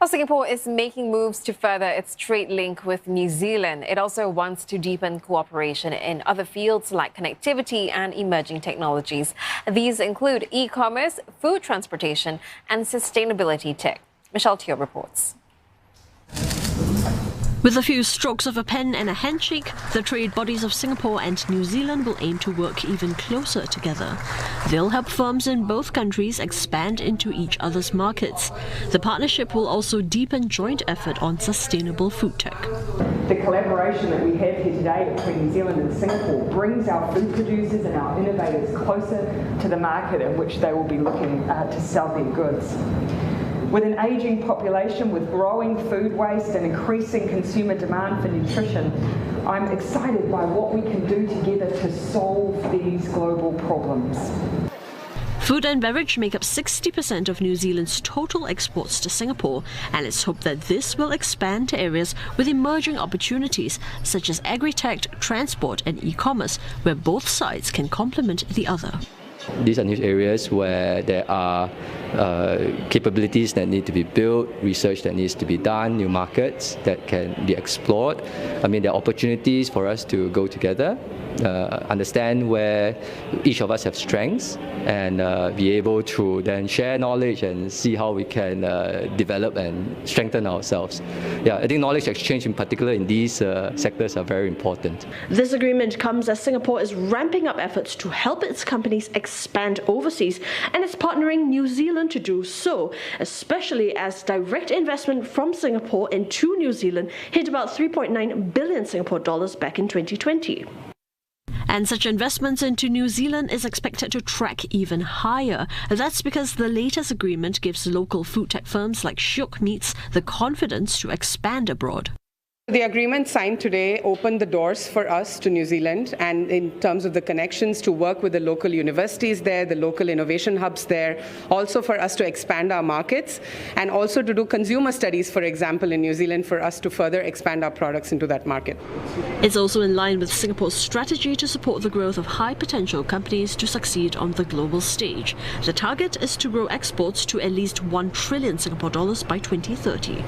Well, Singapore is making moves to further its trade link with New Zealand. It also wants to deepen cooperation in other fields like connectivity and emerging technologies. These include e-commerce, food transportation, and sustainability tech. Michelle Teo reports. With a few strokes of a pen and a handshake, the trade bodies of Singapore and New Zealand will aim to work even closer together. They'll help firms in both countries expand into each other's markets. The partnership will also deepen joint effort on sustainable food tech. The collaboration that we have here today between New Zealand and Singapore brings our food producers and our innovators closer to the market in which they will be looking to sell their goods. With an ageing population, with growing food waste and increasing consumer demand for nutrition, I'm excited by what we can do together to solve these global problems. Food and beverage make up 60% of New Zealand's total exports to Singapore, and it's hoped that this will expand to areas with emerging opportunities such as agri-tech, transport and e-commerce, where both sides can complement the other. These are new areas where there are capabilities that need to be built, research that needs to be done, new markets that can be explored. There are opportunities for us to go together, understand where each of us have strengths, and be able to then share knowledge and see how we can develop and strengthen ourselves. I think knowledge exchange in particular in these sectors are very important. This agreement comes as Singapore is ramping up efforts to help its companies expand overseas, and it's partnering New Zealand to do so, especially as direct investment from Singapore into New Zealand hit about 3.9 billion Singapore dollars back in 2020. And such investments into New Zealand is expected to track even higher. That's because the latest agreement gives local food tech firms like Shiok Meats the confidence to expand abroad. The agreement signed today opened the doors for us to New Zealand, and in terms of the connections to work with the local universities there, the local innovation hubs there, also for us to expand our markets and also to do consumer studies, for example, in New Zealand for us to further expand our products into that market. It's also in line with Singapore's strategy to support the growth of high potential companies to succeed on the global stage. The target is to grow exports to at least 1 trillion Singapore dollars by 2030.